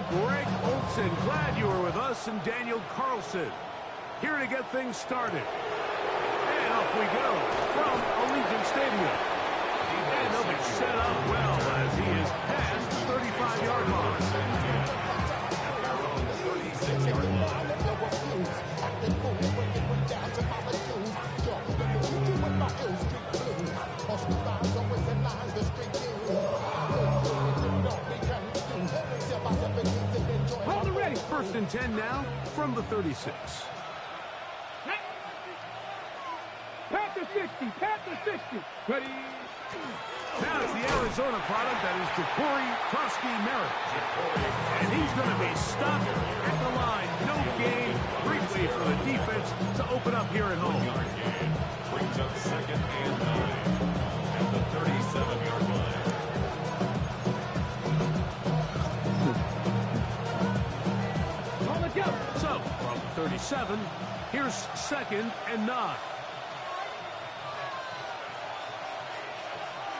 Greg Olson, glad you were with us, and Daniel Carlson here to get things started. And off we go from Allegiant Stadium. And they'll be set up well as he is past the 35-yard line. Hold it ready. First and 10 now from the 36. Pat the 60, pat the 60. Ready? Now it's the Arizona product that is Ja'Cory Merritt. And he's going to be stopped at the line. No gain. Great way for the defense to open up here at home. Brings up second and 9 at the 37-yard line. On the jump. So, from 37, here's second and 9.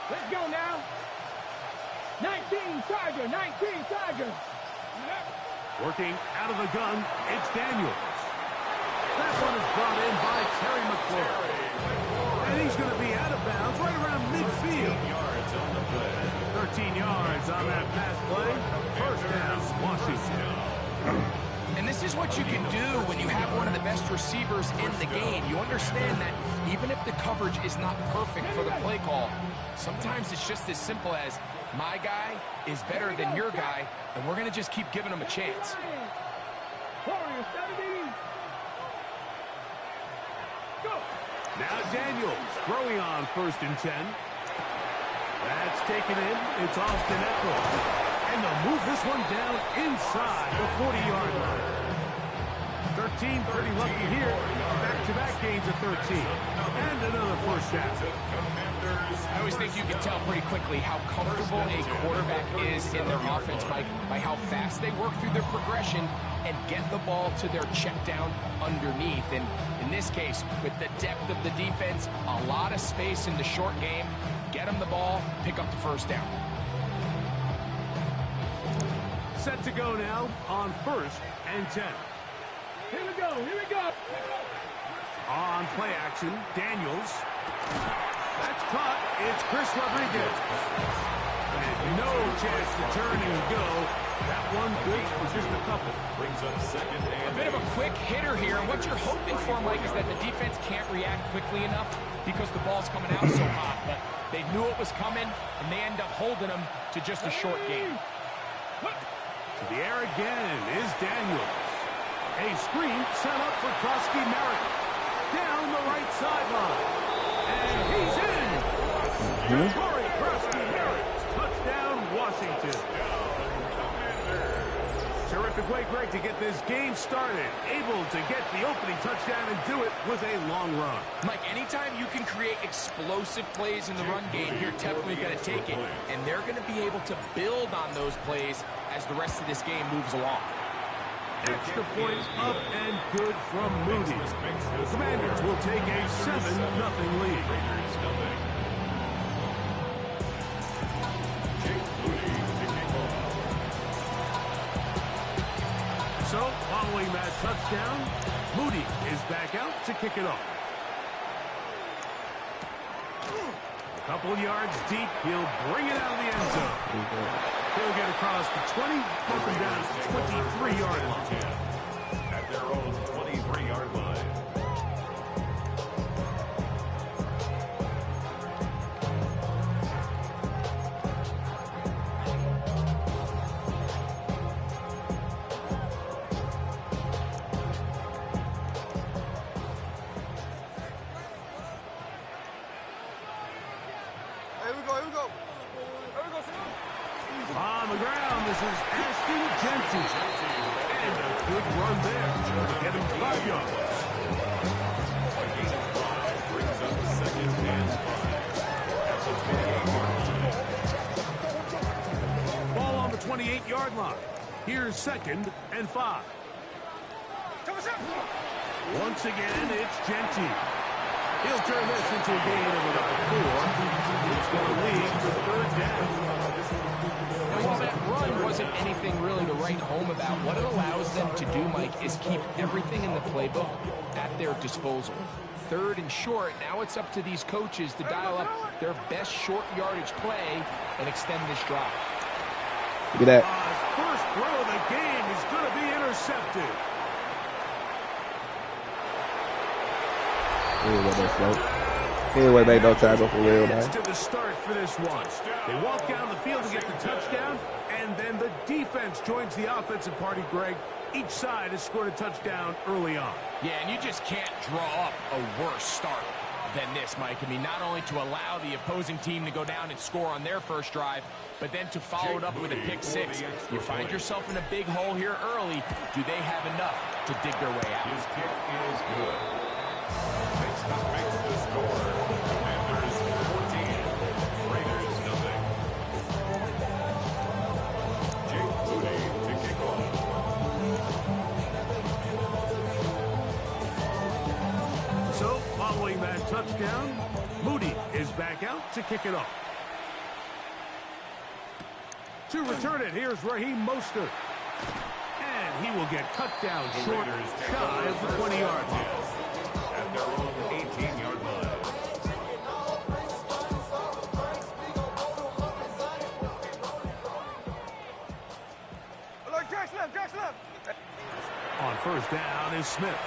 Let's go now. 19 Tiger, 19 Tiger. Working out of the gun, it's Daniels. That one is brought in by Terry McLaurin. And he's going to be out of bounds right around midfield. 13 yards on that pass play. First down, Washington. And this is what you can do when you have one of the best receivers in the game. You understand that even if the coverage is not perfect for the play call, sometimes it's just as simple as my guy is better than your guy, and we're going to just keep giving him a chance. Now Daniels throwing on first and 10. That's taken in. It's Austin Eckler. And they'll move this one down inside the 40-yard line. 13, pretty lucky here. Back-to-back gains of 13. And another first down. I always think you can tell pretty quickly how comfortable a quarterback is in their offense, Mike, by how fast they work through their progression and get the ball to their check down underneath. And in this case, with the depth of the defense, a lot of space in the short game, get them the ball, pick up the first down. Set to go now on first and 10. Here we go, here we go. On play action, Daniels. That's caught. It's Chris Rodriguez. And no chance to turn and go. That one good for just a couple. Brings up second and a bit of a quick hitter here. What you're hoping for, Mike, is that the defense can't react quickly enough because the ball's coming out so hot. But they knew it was coming, and they end up holding them to just a short game. To the air again is Daniels. A screen set up for Merritt. Down the right sideline. And he's in. Ja'Cory Merritt. Touchdown, Washington. Terrific way, Greg, to get this game started. Able to get the opening touchdown and do it with a long run. Mike, anytime you can create explosive plays in the run game, you're definitely going to take it. And they're going to be able to build on those plays as the rest of this game moves along. Extra point up and good from Moody. The Commanders will take a 7-0 lead. So, following that touchdown, Moody is back out to kick it off. A couple yards deep, he'll bring it out of the end zone. He'll get across the 20, broken down to the 23-yard line. At their own 23-yard line. On the ground, this is Ashton Jensen. And a good run there to get him 5 yards. Brings up second and 5. Ball on the 28-yard line. Here's second and 5. Once again, it's Genty. He'll turn this into a gain of about 4. It's going to lead to third down. And while that run wasn't anything really to write home about, what it allows them to do, Mike, is keep everything in the playbook at their disposal. Third and short, now it's up to these coaches to dial up their best short yardage play and extend this drive. Look at that. First throw of the game is going to be intercepted. He ain't make no tackle for real, man. To the start for this one. They walk down the field to get the touchdown, and then the defense joins the offensive party, Greg. Each side has scored a touchdown early on. Yeah, and you just can't draw up a worse start than this, Mike. I mean, not only to allow the opposing team to go down and score on their first drive, but then to follow it up with a pick six. You find yourself in a big hole here early. Do they have enough to dig their way out? His kick is good. Makes the score. Commanders 14, Raiders nothing. Jake Moody to kick off. So, following that touchdown, Moody is back out to kick it off. To return it, here's Raheem Mostert. And he will get cut down short, shy of the 20-yard line. At their own 18-yard line. On first down is Smith.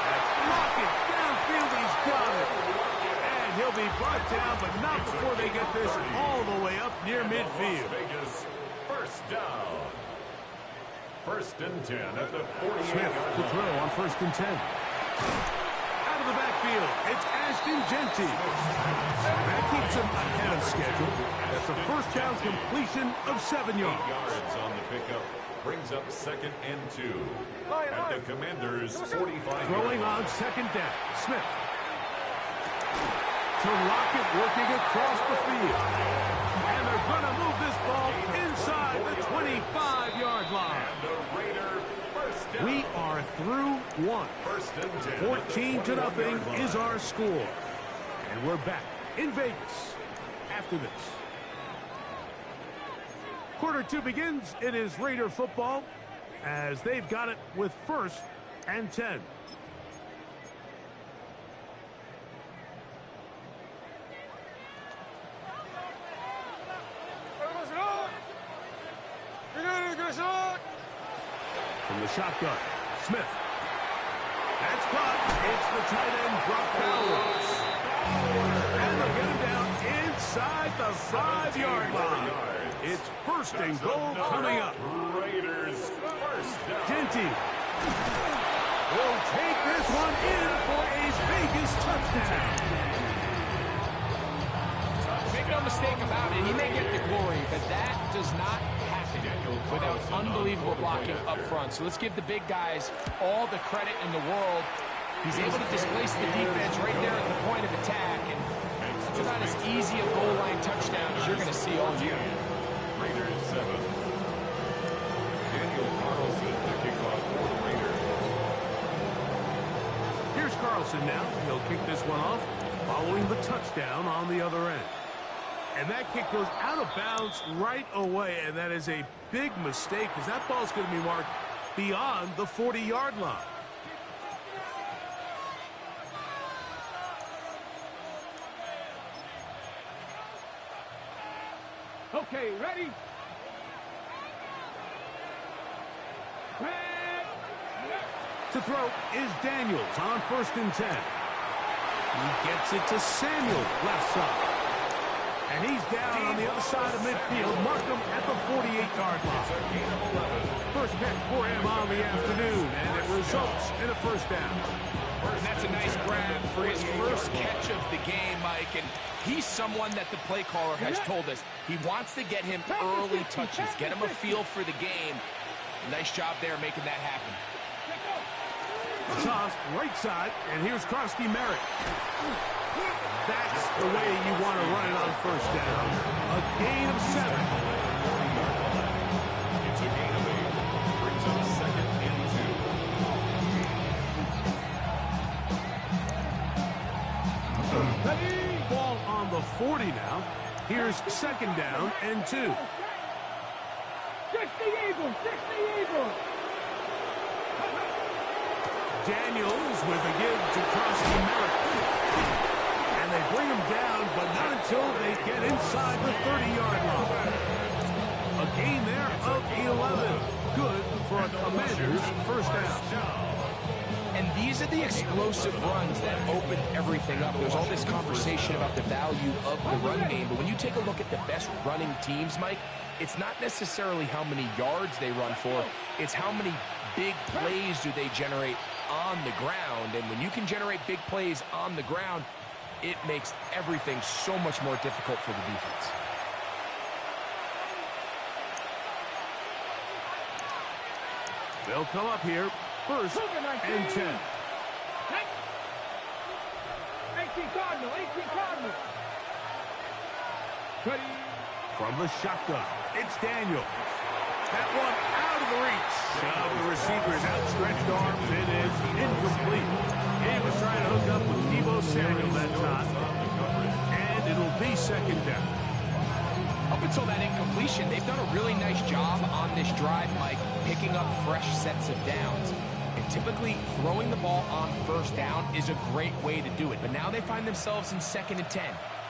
That's blocking downfield. He's got it. And he'll be brought down, but not before they get this all the way up near midfield. Vegas, first down. First and 10 at the 48. Smith to throw on first and 10. Out of the backfield, it's Ashton Genty. That keeps him ahead of schedule. That's a first down completion of 7 yards. 8 yards on the pickup. Brings up second and 2. At the Commanders' 45. Throwing on second down. Smith. To Lockett working across the field. And they're going to move this ball inside the 25-yard line. And the Raider first down. We are through one. First and 10. 14-0 is our score. And we're back in Vegas after this. Quarter 2 begins. It is Raider football as they've got it with first and 10. From the shotgun, Smith. That's caught. It's the tight end, Brock Bowers. And they'll get him down inside the 5-yard line. It's first and goal coming up. Raiders first down. Genty will take this one in for a Vegas touchdown. Make no mistake about it, he may get the glory, but that does not happen without unbelievable blocking up front. So let's give the big guys all the credit in the world. He's able to displace the defense right there at the point of attack, and it's about as easy a goal line touchdown as you're going to see all year. Raiders 7. Daniel Carlson to kick off for the Raiders. Here's Carlson now. He'll kick this one off following the touchdown on the other end. And that kick goes out of bounds right away, and that is a big mistake because that ball's going to be marked beyond the 40-yard line. Okay, ready? To throw is Daniels on first and 10. He gets it to Samuel, left side. And he's down on the other side of midfield. Mark him at the 48-yard line. First catch for him on the afternoon, and it results in a first down. And that's a nice grab for his first catch of the game, Mike. And he's someone that the play caller has told us he wants to get him early touches, get him a feel for the game. Nice job there making that happen. Toss right side, and here's Krosky Merritt. That's the way you want to run it on first down. A gain of 7. It's a gain of 8. Brings up second and 2. Ready? Ball on the 40 now. Here's second down and 2. 60 Eagles, 60 Eagles. Daniels with a give to Crosby Merritt. And they bring him down, but not until they get inside the 30-yard line. A gain there of 11. Good for a Commanders first down. And these are the explosive runs that open everything up. There's all this conversation about the value of the run game, but when you take a look at the best running teams, Mike, it's not necessarily how many yards they run for, it's how many big plays do they generate on the ground. And when you can generate big plays on the ground, it makes everything so much more difficult for the defense. They'll come up here, first and 10. 18 Cardinal, 18 Cardinal. From the shotgun, it's Daniel. That one out of the reach of the receiver's outstretched arms. It is incomplete. He was trying to hook up with Deebo Samuel that time. And it'll be second down. Up until that incompletion, they've done a really nice job on this drive, Mike, picking up fresh sets of downs. And typically, throwing the ball on first down is a great way to do it. But now they find themselves in second and 10.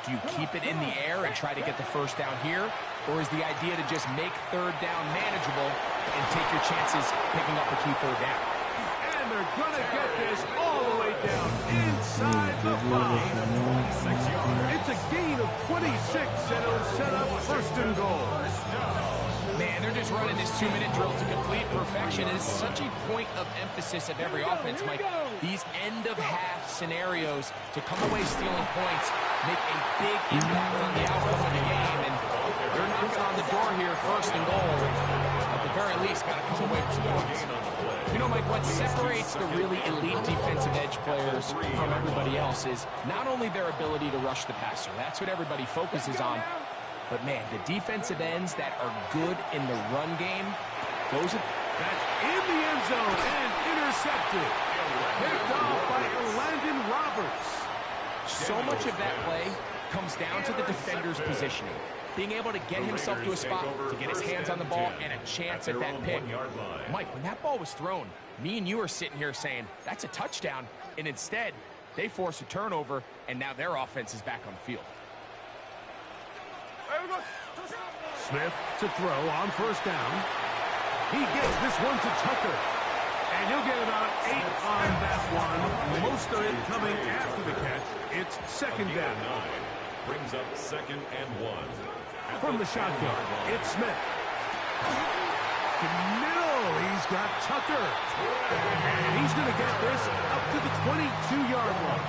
Do you keep it in the air and try to get the first down here? Or is the idea to just make third down manageable and take your chances picking up a key third down? And they're going to get this all the way down inside the 5. It's a gain of 26, and it'll set up first and goal. Man, they're just running this 2-minute drill to complete perfection. It's such a point of emphasis of every offense, Mike. These end-of-half scenarios to come away stealing points make a big impact on the outcome of the game. And they're knocking on the door here, first and goal. At the very least, got to come away with some points. You know, Mike, what separates the really elite defensive edge players from everybody else is not only their ability to rush the passer. That's what everybody focuses on. But, man, the defensive ends that are good in the run game, those are... That's in the end zone and intercepted. Picked off by Landon Roberts. So much of that play comes down to the defender's positioning. Being able to get himself to a spot, to get his hands on the ball, and a chance at that pick. Mike, when that ball was thrown, me and you are sitting here saying, that's a touchdown. And instead, they force a turnover, and now their offense is back on the field. Smith to throw on first down. He gets this one to Tucker. And he'll get about 8 on that one. Most of it coming after the catch. It's second down. Brings up second and 1. From the shotgun, it's Smith. Middle, he's got Tucker. And he's going to get this up to the 22-yard line.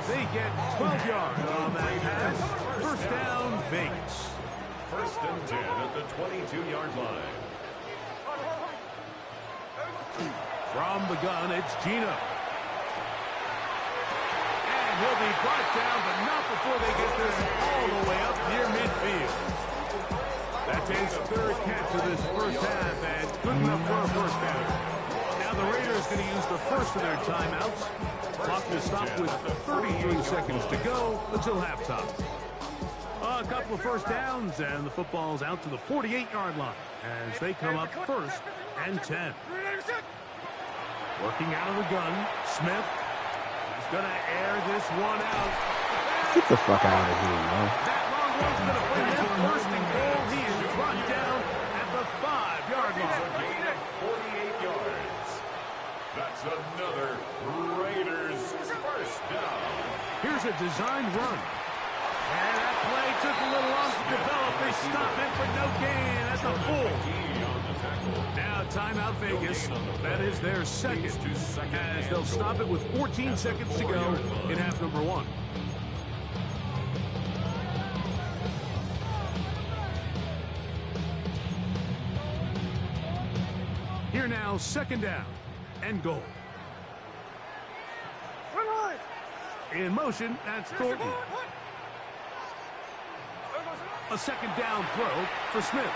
They get 12 yards on that pass. First down, Vegas. First and 10 at the 22-yard line. From the gun, it's Gino. And he'll be brought down, but not before they get this all the way up near midfield. That's his third catch of this first half, and good enough for a first down. Now the Raiders going to use the first of their timeouts. Clock will stop with 33 seconds to go until halftime. A couple of first downs, and the football's out to the 48-yard line as they come up first and 10. Working out of the gun, Smith is going to air this one out. Get the fuck out of here, man. That long one's going to put him first and goal. He is brought down at the 5-yard line. Gain of 48 yards. That's another Raiders first down. Here's a designed run. And that play took a little long to develop. They stop it for no gain at the full. Now timeout Vegas. That is their second, as they'll stop it with 14 seconds to go in half number 1. Here now, second down and goal. In motion, that's Thornton. A second down throw for Smith.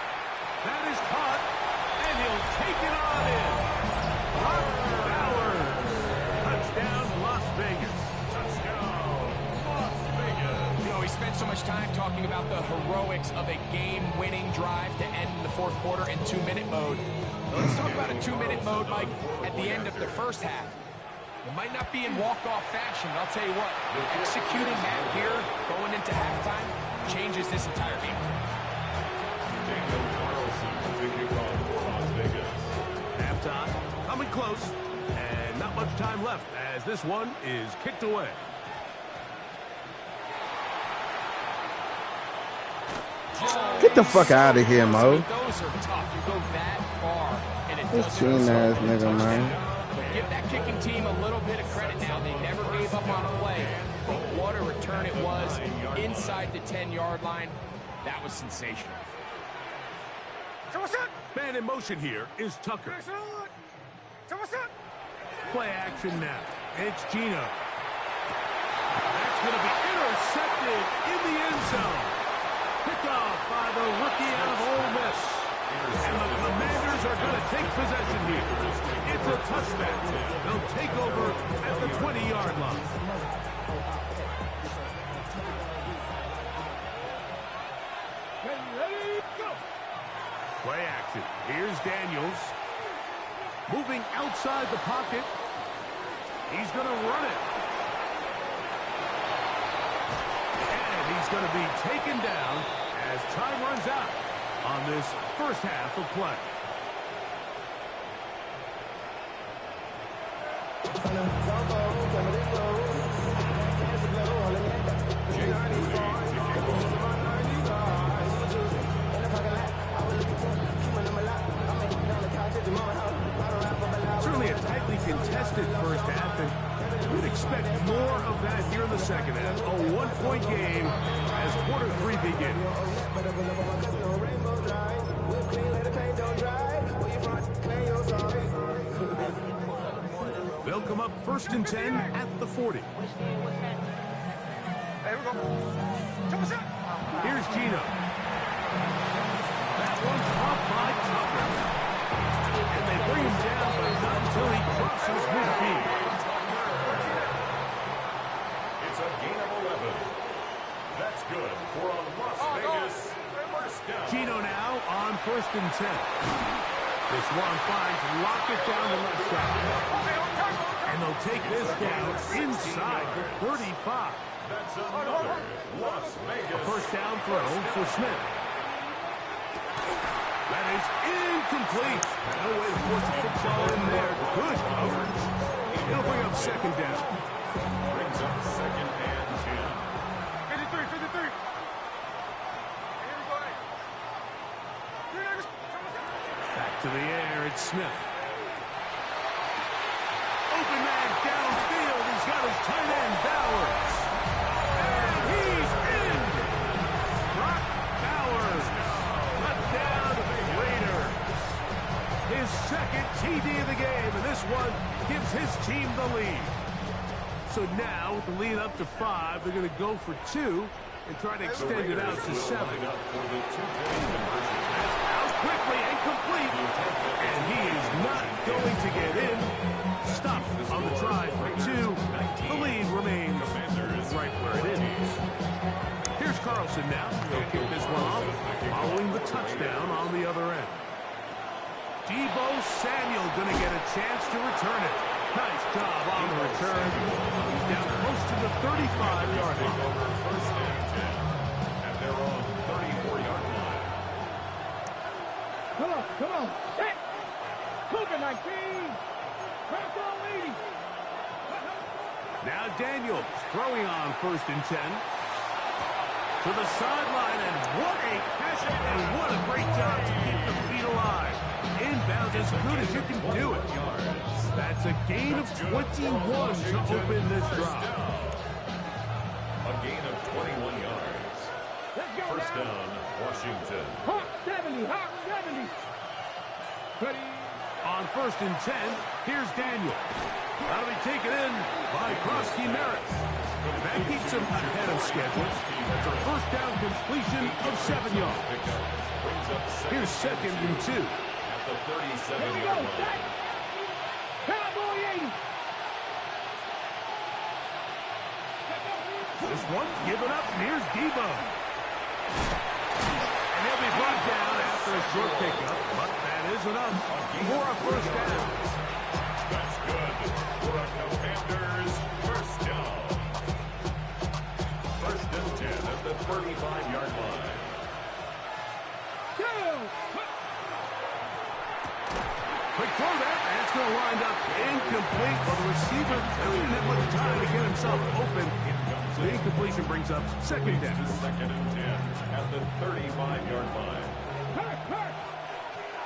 That is caught, and he'll take it on in. Brock Bowers. Touchdown, Las Vegas. Touchdown, Las much time talking about the heroics of a game-winning drive to end the fourth quarter in 2-minute mode. Well, let's talk about a 2-minute mode, Mike, at the end of the first half. It might not be in walk-off fashion, but I'll tell you what, executing that here, going into halftime, changes this entire game. Daniel Carlson to kick off for Las Vegas. Halftime, coming close, and not much time left as this one is kicked away. Get the fuck out of here, Mo. Those are tough. You go that far, and it This doesn't cheating ass result in a nigga, man. touchdown. But give that kicking team a little bit of credit now. They never gave up on a play. But what a return it was inside the 10-yard line. That was sensational. Man in motion here is Tucker. Play action now. It's Gino. That's going to be intercepted in the end zone. Picked off by the rookie out of Ole Miss. And the Commanders are going to take possession here. It's a touchback. They'll take over at the 20-yard line. Ready, go. Play action. Here's Daniels. Moving outside the pocket. He's going to run it. And he's going to be taken down as time runs out on this first half of play. Certainly a tightly contested first half, and we'd expect more of that here in the second half. A one-point game as quarter three begins. They'll come up 1st and 10 at the 40. Here's Gino. That one's caught by Tucker. And they bring him down, but not until he crosses midfield. It's a gain of 11. That's good for a Las Vegas first down. Gino now on 1st and 10. This one finds Lockett down the left side. And they'll take this down inside the 35. That's another Las Vegas. A first down throw for Smith. That is incomplete. No way to force the football in there. Good coverage. He'll bring up 2nd down. Brings up 2nd and 10. 53. Back to the air, it's Smith. Open man downfield. He's got his tight end, Bowers. And he's in. Brock Bowers. Touchdown, Raiders. His 2nd TD of the game, and this one gives his team the lead. So now, with the lead up to 5, they're going to go for 2 and try to extend it out to 7. Out quickly and complete. And he is not going to get in. Stopped on the try for 2. The lead remains right where it is. Here's Carlson now. He'll kick this one off, following the touchdown on the other end. Deebo Samuel going to get a chance to return it. Nice job on the return. He's down close to the 35-yard line. First and 10 at their own 34-yard line. Come on. Hey. Cougar 19. Cross on 80. Now Daniels throwing on 1st and 10. To the sideline, and what a catch, and what a great job to keep the feet alive. Inbounds as good as you can do it. That's a gain of 21 to open this drive. A gain of 21 yards. Let's go First now. down, Washington. Hot 70. Ready. On 1st and 10, here's Daniel. That'll be taken in by Krosky Merritt. That keeps him ahead of schedule. That's a first down completion of 7 yards. Here's 2nd and 2. At the Here we go. 37-yard line. Set. Cowboy 80. This one given up, and here's Deebo. And he'll be brought down after a short pickup, but that is enough for a first down. That's good for a Commanders first down. First and 10 at the 35-yard line. Quick throw there, and it's going to wind up incomplete. But the receiver really didn't have much time to get himself open. So the incompletion brings up second down. Second and 10 at the 35-yard line.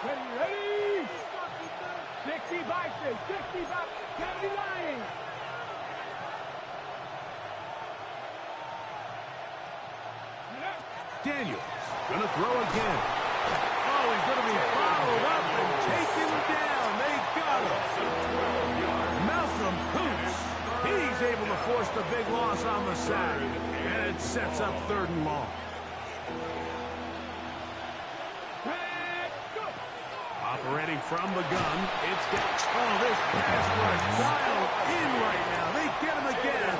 Ready? 60 boxes, 60 boxes, 79. Daniels going to throw again. Oh, he's going to be followed up and taken down. They got him. Malcolm Kuntz. He's able to force the big loss on the sack. And it sets up 3rd and long. Operating from the gun. It's got, oh, this pass rush dialed in right now. They get him again.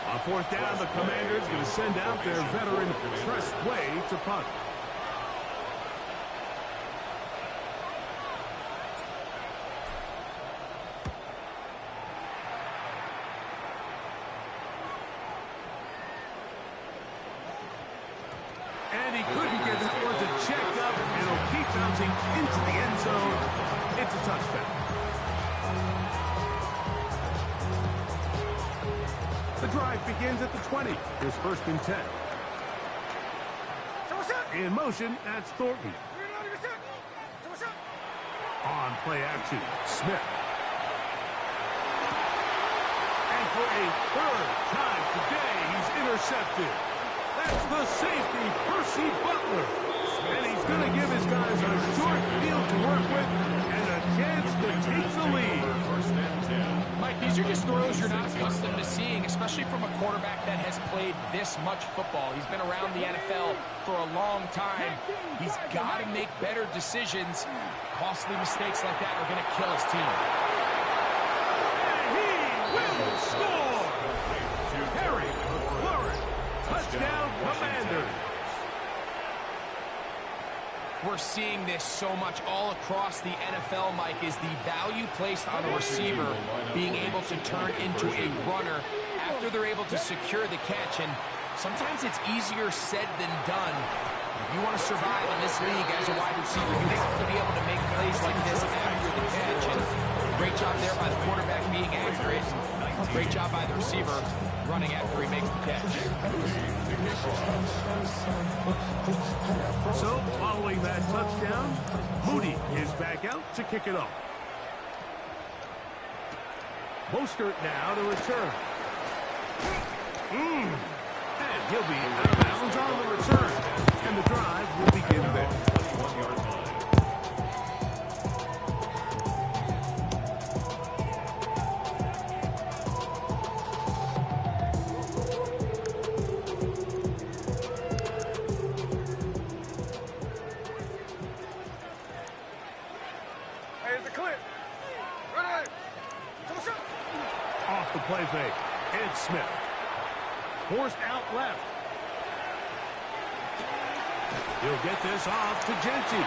On 4th down, the Commanders going to send out their veteran Tress Way to punt. And he couldn't get that one to check up. It'll keep bouncing into the end zone. It's a touchdown. The drive begins at the 20. Here's 1st and 10. In motion, that's Thornton. On play action, Smith. And for a 3rd time today, he's intercepted. That's the safety, Percy Butler. And he's going to give his guys a short field to work with and a chance to take the lead. First and 10. Mike, these are just throws you're not accustomed to seeing, especially from a quarterback that has played this much football. He's been around the NFL for a long time. He's got to make better decisions. Costly mistakes like that are going to kill his team. And he will score! Harry Flurry, touchdown Commanders. We're seeing this so much all across the NFL, Mike, is the value placed on a receiver being able to turn into a runner after they're able to secure the catch. And sometimes it's easier said than done. If you want to survive in this league as a wide receiver, you have to be able to make plays like this after the catch. And great job there by the quarterback being accurate. Great job by the receiver running after he makes the catch. So, following that touchdown, Moody is back out to kick it off. Mostert now to return. And he'll be out of bounds on the return. And the drive will begin there. 21-yard line. Off the play fake. It's Smith. Forced out left. He'll get this off to Genty.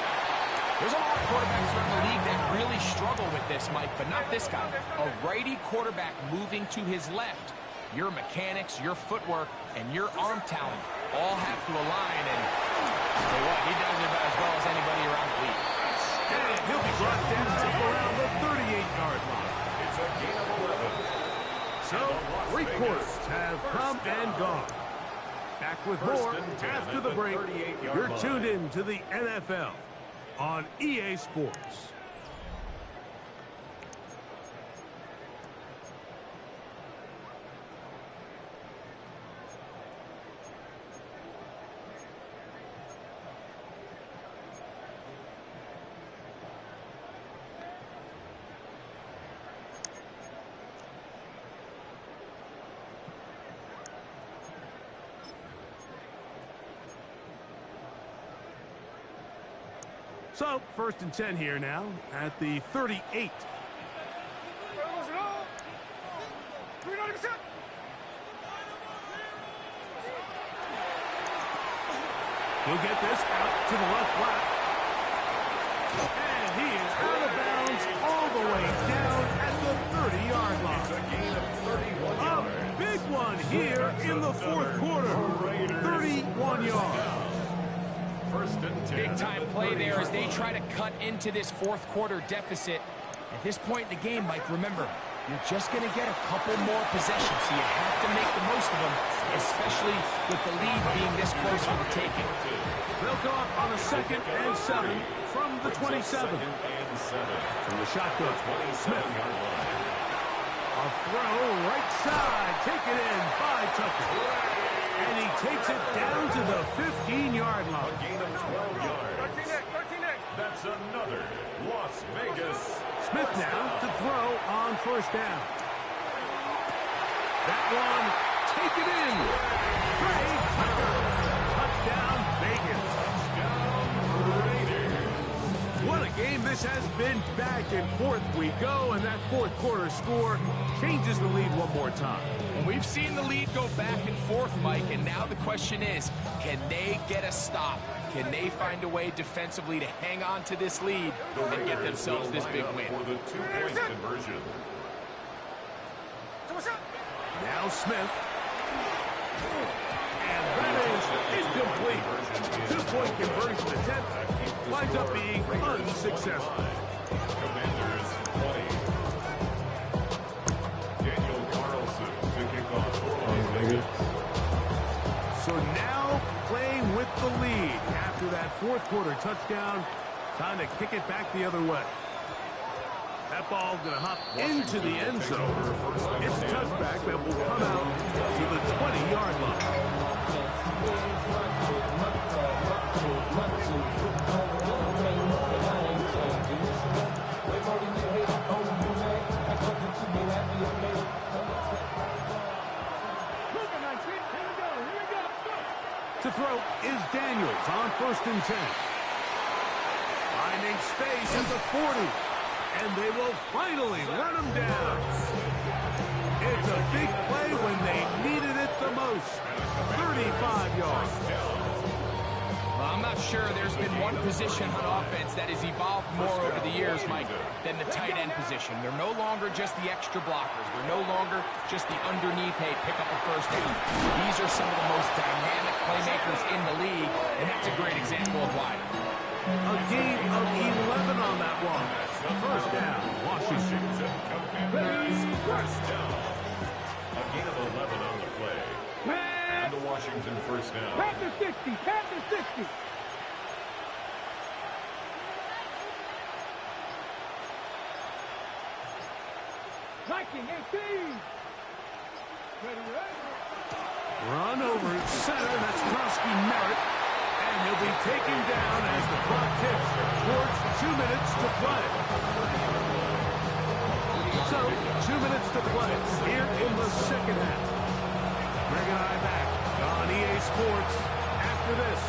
There's a lot of quarterbacks around the league that really struggle with this, Mike, but not this guy. A righty quarterback moving to his left. Your mechanics, your footwork, and your arm talent all have to align, and I'll tell you what, he does it about as well as anybody around the league. And he'll be brought down around the 38-yard line. It's a gain of 11. So, 3 quarters have come and gone. Back with more after the break. You're tuned in to the NFL on EA Sports. So, 1st and 10 here now at the 38. He'll get this out to the left flat. And he is out of bounds all the way down at the 30-yard line. It's a gain of 31 yards. A big one here in the fourth quarter. 31 yards. First and 10. Big-time play there as they try to cut into this fourth quarter deficit. At this point in the game, Mike, remember, you're just going to get a couple more possessions, so you have to make the most of them, especially with the lead being this close for the taking. They'll go up on a 2nd and 7 from the 27. Second and 7. From the shotgun, Smith. 27-yard line. A throw right side, taken in by Tucker. And he takes it down to the 15-yard line. A gain of 12 yards. 13 next. That's another Las Vegas. Smith now to throw on first down. That one taken in. Trey Tucker. Touchdown Vegas. What a game this has been. Back and forth we go, and that fourth quarter score changes the lead one more time. And we've seen the lead go back and forth, Mike, and now the question is, can they get a stop? Can they find a way defensively to hang on to this lead and get themselves this big win? For the 2-point conversion. Now Smith. And that is incomplete. 2-point conversion attempt winds up being unsuccessful. Commanders 20. Daniel Carlson to kick off for Las Vegas. So now playing with the lead after that fourth quarter touchdown. Time to kick it back the other way. That ball going to hop into the end zone. It's a touchback that will come out to the 20-yard line. To throw is Daniels on 1st and 10. Finding space at the 40. And they will finally run him down. It's a big play when they needed it the most. 35 yards. Well, I'm not sure there's been one position on offense that has evolved more over the years, Mike, than the tight end position. They're no longer just the extra blockers. They're no longer just the underneath, hey, pick up a first down. These are some of the most dynamic playmakers in the league, and that's a great example of why. A gain of 11 on that one. First down, Washington. First down. A gain of 11 on the play. And the Washington first down. Pass to 60. Pass to 60. Viking 18. Run over center. That's Krosky Merritt. And he'll be taken down as the clock ticks towards 2 minutes to play. So, 2 minutes to play here in the second half. Greg and I back on EA Sports after this.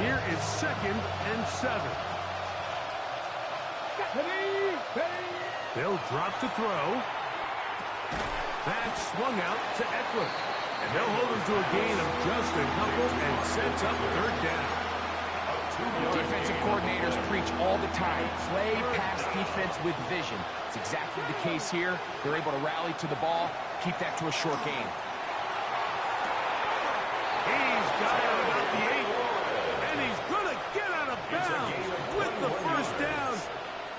Here is 2nd and 7. They'll drop to throw. That's swung out to Eckler. And they'll hold him to a gain of just a couple and sets up 3rd down. Defensive coordinators preach all the time, play pass defense with vision. It's exactly the case here. They're able to rally to the ball, keep that to a short gain. He's got it about the 8. And he's going to get out of bounds with the first down.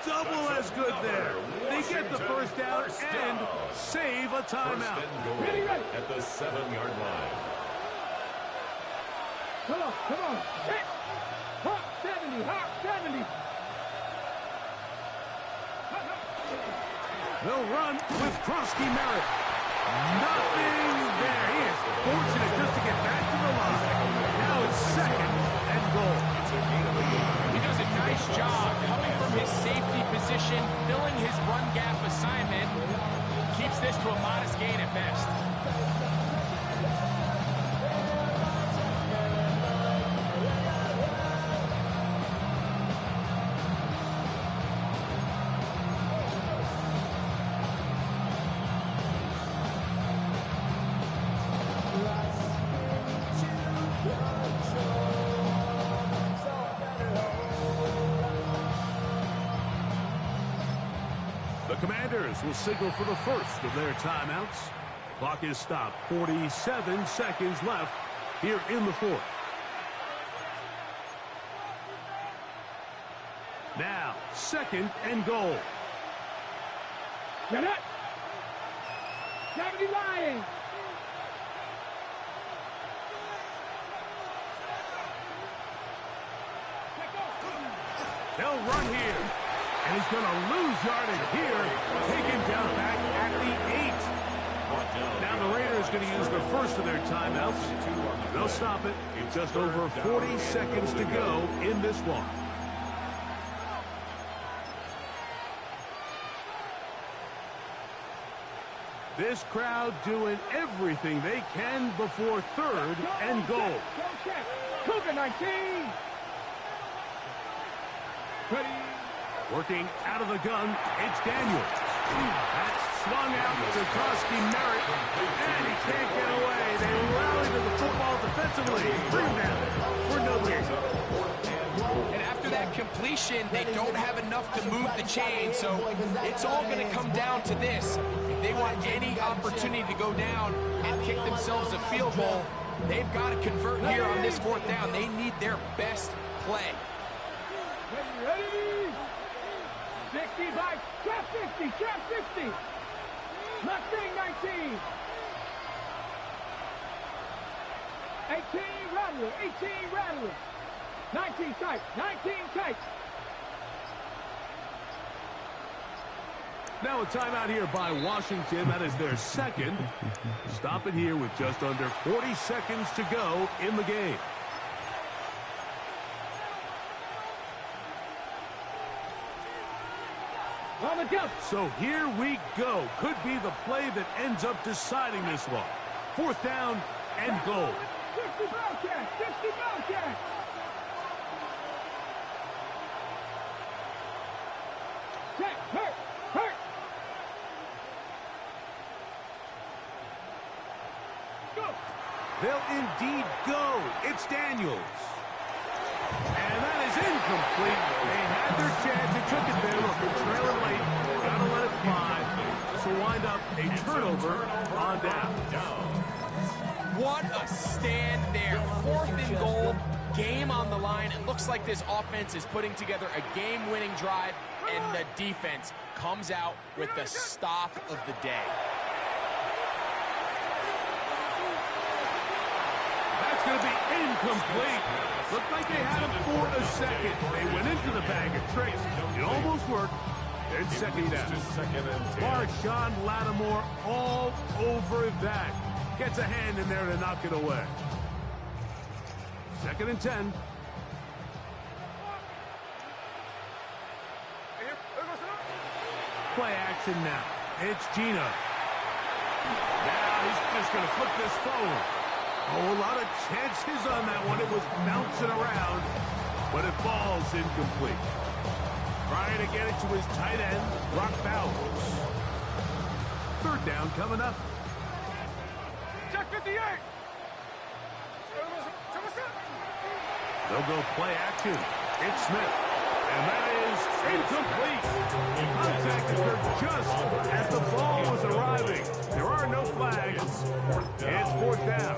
Double as good there. They get the first down and save a timeout. Ready. At the 7-yard line. Come on. Hit. Hop 70. Hop 70. They'll run with Krosky Merritt. Nothing there. He is fortunate just to get back to the line. Now it's 2nd and goal. He does a nice job coming from his safety position, filling his run gap assignment. Keeps this to a modest gain at best. The Commanders will signal for the first of their timeouts. Clock is stopped. 47 seconds left here in the fourth. Now, 2nd and goal. Get it. 70 Lions. They'll run here. And he's going to lose yardage here. Taken down back at the 8. Now the Raiders going to use the first of their timeouts. They'll stop it. Just over 40 seconds to go in this one. This crowd doing everything they can before 3rd and goal. Cougar 19. Ready. Working out of the gun, it's Daniels. That's swung out to Koski Merritt, and he can't get away. They rally to the football defensively. Bring down for no gain. And after that completion, they don't have enough to move the chain, so it's all going to come down to this. If they want any opportunity to go down and kick themselves a field goal, they've got to convert here on this 4th down. They need their best play. Ready. 65, trap 60, trap 60. Mustang 19. 18 Rattler, 18 Rattler. 19 tight, 19 tight. Now a timeout here by Washington. That is their 2nd. Stop it here with just under 40 seconds to go in the game. So here we go. Could be the play that ends up deciding this one. 4th down and goal. 60 Bellcat, 60 Bellcat. Check, hurt. Go. They'll indeed go. It's Daniels. And that is incomplete. They had their chance. They took it there. Look, they're trailing late. Gotta let it fly. So wind up a turnover on down. What a stand there. 4th and goal. Game on the line. It looks like this offense is putting together a game-winning drive, and the defense comes out with the stop of the day. That's going to be incomplete. Looked like they had him for a second. They went into the bag of tricks. It almost worked. Then 2nd down. Marshawn Lattimore all over that. Gets a hand in there to knock it away. 2nd and 10. Play action now. It's Gino. Now he's just going to flip this forward. Oh, a lot of chances on that one. It was bouncing around, but it falls incomplete. Trying to get it to his tight end, Brock Bowers. 3rd down coming up. Check 58. They'll go play action. It's Smith. And that is incomplete. Contact occurred just as the ball was arriving. There are no flags. It's 4th down.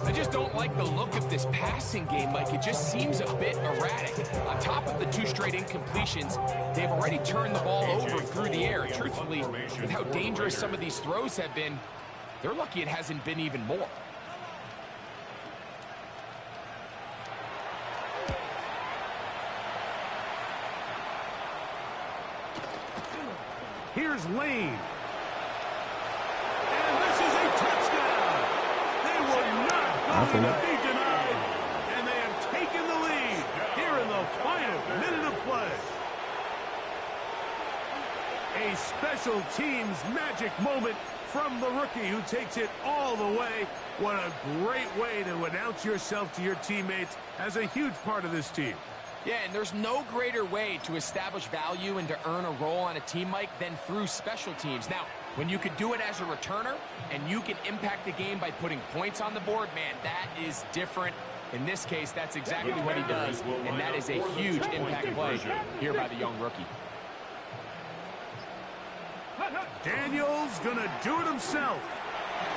I just don't like the look of this passing game, Mike. It just seems a bit erratic. On top of the 2 straight incompletions, they've already turned the ball over through the air. Truthfully, with how dangerous some of these throws have been, they're lucky it hasn't been even more. Here's Lane. And this is a touchdown. They were not going to be denied. And they have taken the lead here in the final minute of play. A special teams magic moment from the rookie who takes it all the way. What a great way to announce yourself to your teammates as a huge part of this team. Yeah, and there's no greater way to establish value and to earn a role on a team, Mike, than through special teams. Now, when you can do it as a returner and you can impact the game by putting points on the board, man, that is different. In this case, that's exactly what he does, and that is a huge impact play here by the young rookie. Daniels gonna do it himself.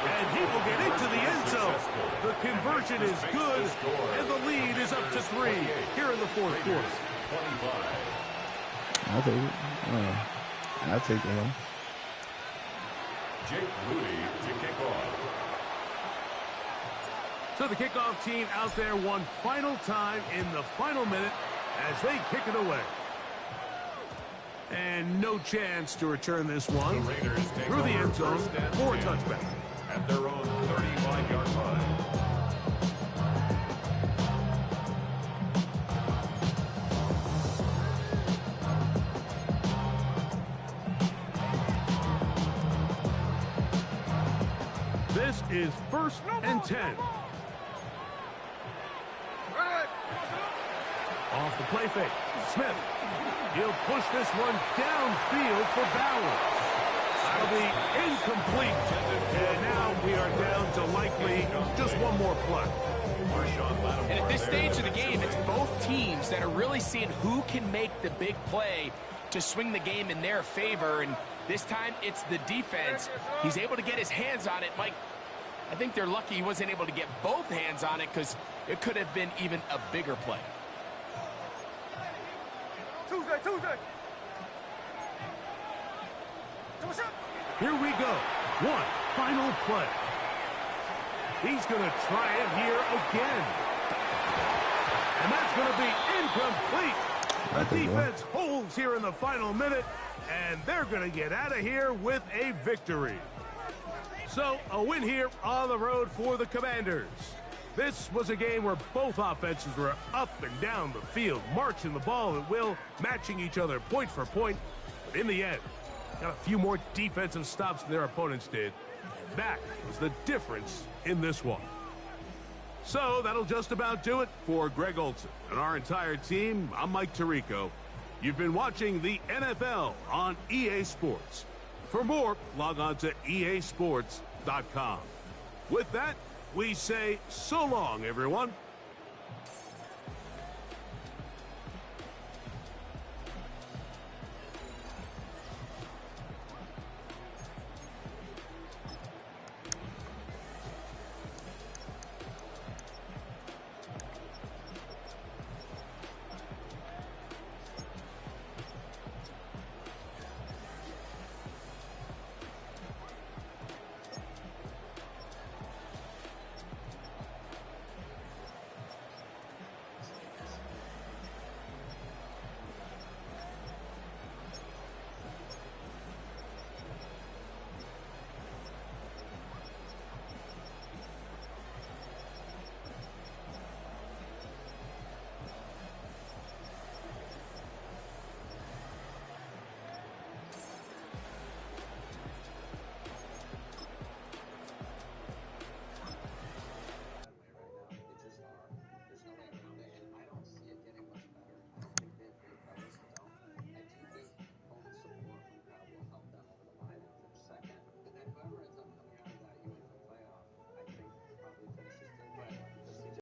And he will get into the end zone. The conversion is good, and the lead is up to 3 here in the fourth quarter. I'll take it. I'll take it. Jake Rudy to kick off. So the kickoff team out there one final time in the final minute as they kick it away. And no chance to return this one through the end zone for a touchback. At their own 35-yard line. This is 1st and 10. Off the play fake. Smith. He'll push this one downfield for Bowers. That'll be incomplete. And now we are down to likely just one more play. And at this stage of the game, it's both teams that are really seeing who can make the big play to swing the game in their favor. And this time, it's the defense. He's able to get his hands on it. Mike, I think they're lucky he wasn't able to get both hands on it because it could have been even a bigger play. Tuesday. Here we go. One final play. He's going to try it here again. And that's going to be incomplete. The defense holds here in the final minute, and they're going to get out of here with a victory. So, a win here on the road for the Commanders. This was a game where both offenses were up and down the field, marching the ball at will, matching each other point for point. But in the end, got a few more defensive stops than their opponents did. That was the difference in this one. So that'll just about do it for Greg Olson and our entire team. I'm Mike Tirico. You've been watching the NFL on EA Sports. For more, log on to easports.com. With that, we say so long, everyone.